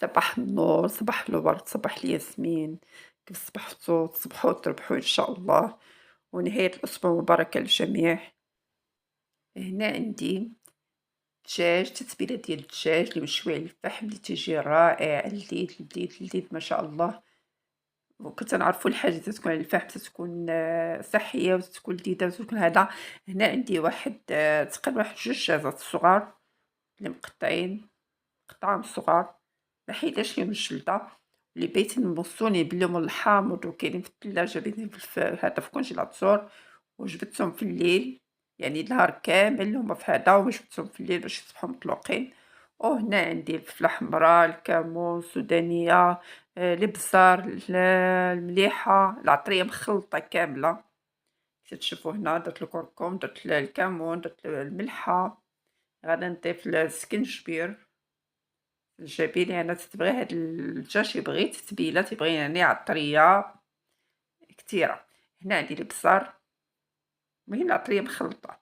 صباح النور، صباح الورد، صباح الياسمين، كيف صبحتوا؟ تصبحوا وتربحوا إن شاء الله، ونهاية الأسبوع مباركة للجميع. هنا عندي دجاج، تتبيلة ديال الدجاج اللي مشوي على الفحم اللي تيجي رائع، لذيذ لذيذ لذيذ ما شاء الله. وكتنعرفوا الحاجة اللي تتكون على الفحم تتكون صحية وتتكون لذيذة وتتكون هذا. هنا عندي واحد تقريبا واحد 2 دجاجات صغار اللي مقطعين قطعهم صغار، ما حيداش ليهم الجلدة، اللي بغيت نبصوني بليهم الحامض وكاينين في الثلاجة بيتين هذا في كونجيلاتور، وجبدتهم في الليل، يعني نهار كامل هما في هذا وجبدتهم في الليل باش يصبحوا مطلوقين. وهنا عندي الفلفلة الحمرا، الكمون، السودانية، البزار، المليحة، العطرية مخلطة كاملة. كتشوفوا هنا درت الكركم، درت الكمون، درت الملحة، غادا نضيف السكنجبير. الجبيل أنا تتبغي هاد الدجاج يبغي تتبيلة، تيبغي يعني عطرية كتيرة. هنا عندي البزار، المهم العطرية مخلطة،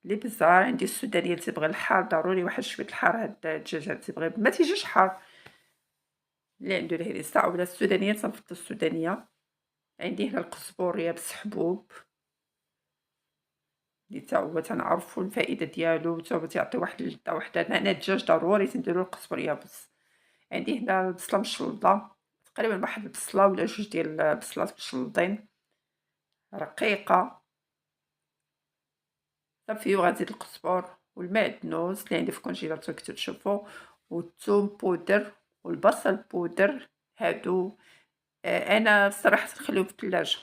البزار عندي السودانية اللي تبغي الحار ضروري واحد شوية الحار، هاد الدجاج هاد تيبغي ما تيجيش حار، اللي عندو الهريسة ولا السودانية تنفضل السودانية. عندي هنا القزبور يابس حبوب اللي تا هو تنعرفو الفائدة ديالو، تا هو تيعطي واحد اللذة وحدة. هنا الدجاج ضروري تنديرو القزبر يابس. عندي هنا البصلة مشلضة، تقريبا واحد البصلة ولا جوج ديال البصلات مشلضين رقيقة، صافي. وغنزيد القزبر والمعدنوس اللي عندي في الكونجيلاتور كيف تشوفوا، والثوم بودر والبصل بودر. هادو انا الصراحه نخليهم في الثلاجه،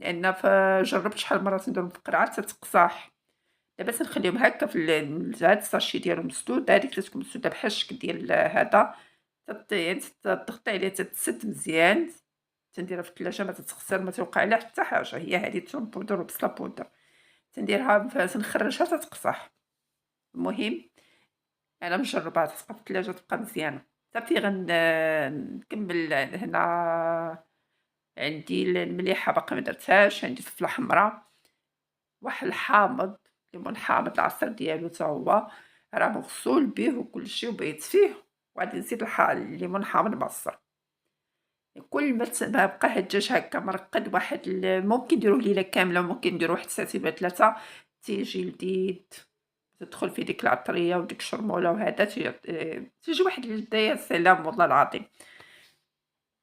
لان جربت شحال مره نديرهم في قرعه تتقصاح. دابا تنخليهم هكا في هاد الساشي ديالهم مسدود، هذيك اللي تكون مسدوده بحال الشكل ديال هذا، يعني تضغطي عليها تتسد مزيان، تنديرها في الثلاجه ما تتخسر، ما توقع لها حتى حاجه. هي هذه الثوم بودر وبصله بودر تنديرها تنخرجها تتقصح. المهم انا مجرباها تبقى في الثلاجه تبقى مزيانه. صافي نكمل هنا. عندي المليحه باقي ما درتهاش، عندي الفلفله حمراء، واحد الحامض، ليمون حامض العصير ديالو تا هو راه مغسول به وكلشي وبيت فيه، وغادي نزيد الليمون حامض معصر. كل ما بقى هاد الدجاج هكا مرقد واحد ممكن نديروه ليلة كاملة، ممكن نديروه حتى ساعتين ولا 3 تيجي لذيذ، تدخل فيه ديك العطرية وديك الشرمولة وهذا تيجي واحد اللذة يا سلام والله العظيم.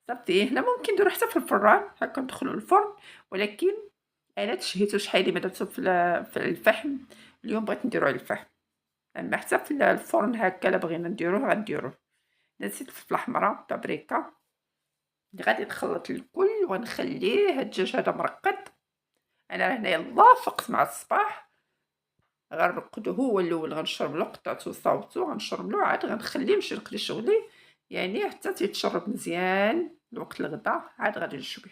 صافي هنا ممكن نديروه حتى في الفران هكا ندخلو للفرن، ولكن أنا تشهيتو شحال ما درتو في الفحم، اليوم بغيت نديرو على الفحم، أما حتى في الفرن هكا إلا بغينا نديروه غنديروه. نسيت الفلفلة الحمرا، بابريكا، غادي نخلط الكل ونخليه هاد الدجاج هذا مرقد. انا هنايا الله فقت مع الصباح غنرقدو هو الاول، غنشرملو قطعتو صاوبتو غنشرملو عاد غنخليه يمشي نقضي شغلي، يعني حتى تيتشرب مزيان لوقت الغدا عاد غادي نشوي.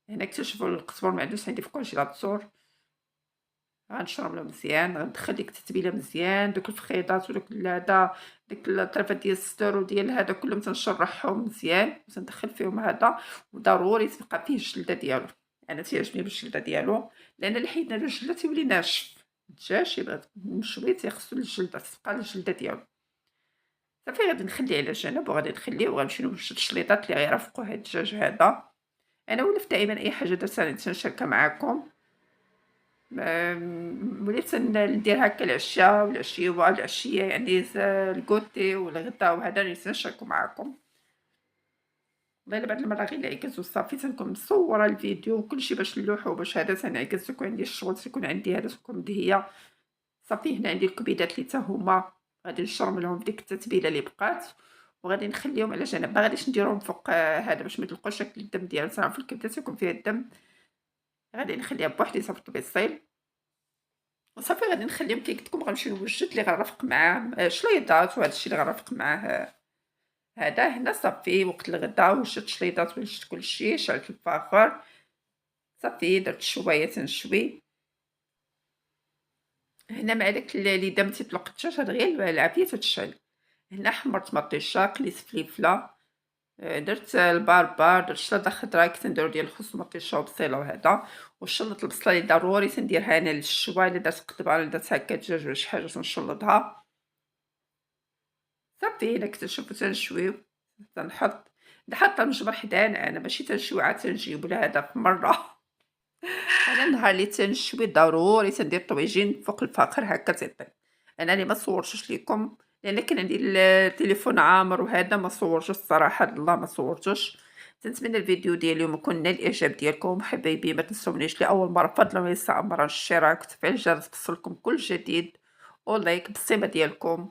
هنا اكتشفوا القزبر معدوس عندي في الكونجيلاتور، غنشرملو مزيان، غندخل ديك التتبيله مزيان، دوك الفخيضات ودوك هذا ديك الطريفه ديال الستر وديال هذا كلهم تنشرحهم مزيان وتندخل فيهم هذا، وضروري تبقى فيه الجلده ديالو. انا تيعجبني بالجلده ديالو، لان اللي حيدنا له الجلده تيولي ناشف. الدجاج يبقى مشوي تيخصو الجلده تبقى الجلده ديالو. صافي غادي نخليه على جنب وغادي نخليه وغنمشيو نوجد الشليطات اللي غيرافقوا هاد الدجاج هذا. انا ولفت دائما اي حاجه درتها تنشاركها معاكم. وليت ندير هكا العشا والعشيوة العشية، يعني الكوتي والغدا وهذا اللي تنشاركو معاكم. والله إلا بعد المرة غير نعكس وصافي تنكون مصورة الفيديو وكلشي باش نلوحو باش هذا تنعكس تكون عندي الشغل تيكون عندي هذا تكون مدهية. صافي هنا عندي الكبيدات اللي تا هما غادي نشرملهم بديك التتبيلة اللي بقات وغادي نخليهم على جنب، ما غاديش نديرهم فوق هذا باش ما يطلقوش شكل الدم ديالو، تعرفوا الكبدة تيكون فيها الدم، غادي نخليها بوحدي صافي الطبيصيل. وصافي غادي نخليهم كي قلت لكم غنمشي نوجد اللي غنرافق معاه شليضات وهذا الشيء اللي غنرافق معاه هذا. هنا صافي وقت الغدا وجدت شليضات وجدت كلشي، شعلت الفاخر، صافي درت شويه تنشوي. هنا مع داك اللي دام تيطلق الدجاج هاد غير العافيه تتشعل. هنا حمرت مطيشه، قليت فليفله، درت البربر، درت شلاضه خضراء كنت نديرو ديال الخس ومطيشه وبصيله وهذا، وشلط البصله اللي ضروري تنديرها انا للشوا، الا درت قطبه ولا درت هكا دجاج ولا شي حاجه تنشلطها. صافي إلا كتشوفو تنشويو، نحط المجمر حدانا أنا ماشي تنشوي عاد تنجيبو لهذا في مرة. أنا النهار اللي تنشوي ضروري تندير طويجين فوق الفاخر هاكا تيطيب. أنا اللي ما صورتوش ليكم لأن كان عندي التليفون عامر وهذا ما صورتوش الصراحة الله ما صورتوش. تنتمنى الفيديو ديال اليوم يكون نال الإعجاب ديالكم حبايبي، ما تنسونيش لأول مرة فضلا وليس أمرا الاشتراك وتفعيل الجرس توصلكم كل جديد ولايك بالصيمة ديالكم،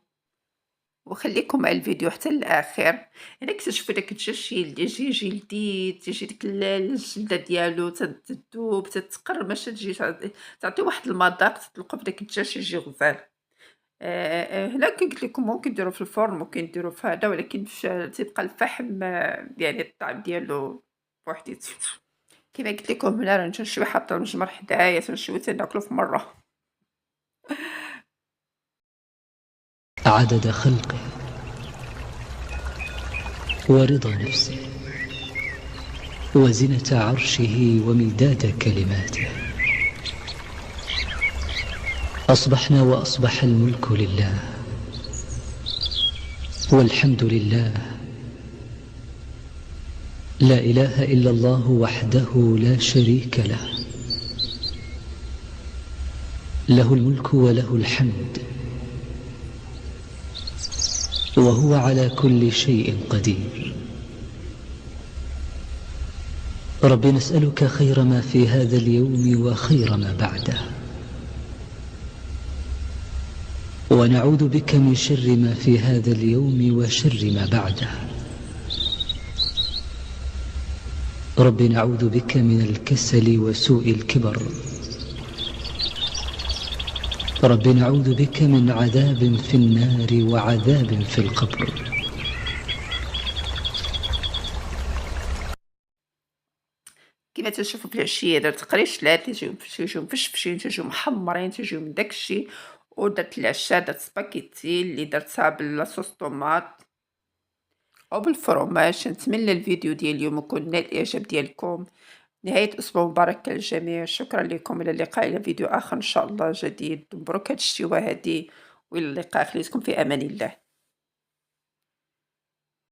وخليكم مع الفيديو حتى للآخر. إلا كتشوفوا داك الدجاج يجي لذيذ، تيجي ديك الجلدة ديالو تدوب تتقرمش، تجي تعطي واحد المذاق تطلقوا في داك الدجاج يجي غزال. هنا كي قلت لكم ممكن ديروه في الفرن ممكن ديروه في هذا، ولكن تيبقى الفحم يعني الطعم ديالو بوحديتو. كيما قلت لكم هنا راه تنشوي حاطه المجمر حدايا تنشوي تناكلو في مرة. عدد خلقه ورضا نفسه وزنة عرشه ومداد كلماته. أصبحنا وأصبح الملك لله والحمد لله، لا إله إلا الله وحده لا شريك له، له الملك وله الحمد وهو على كل شيء قدير. رب نسألك خير ما في هذا اليوم وخير ما بعده، ونعوذ بك من شر ما في هذا اليوم وشر ما بعده. رب نعوذ بك من الكسل وسوء الكبر. رب نعوذ بك من عذاب في النار وعذاب في القبر. كيما تنشوفوا في العشية درت قريشلات تيجيو مفشفشين تيجيو محمرين تيجيو من داكشي، ودرت العشاء درت سباكيتي اللي درتها بالصوص طوماط وبالفرماج. نتمنى الفيديو ديال اليوم يكون نال الإعجاب ديالكم. نهاية أسبوع مبارك للجميع، شكرا لكم، إلى اللقاء إلى فيديو آخر إن شاء الله جديد. مبروك هاد الشتوى هادي وإلى اللقاء، خليتكم في أمان الله.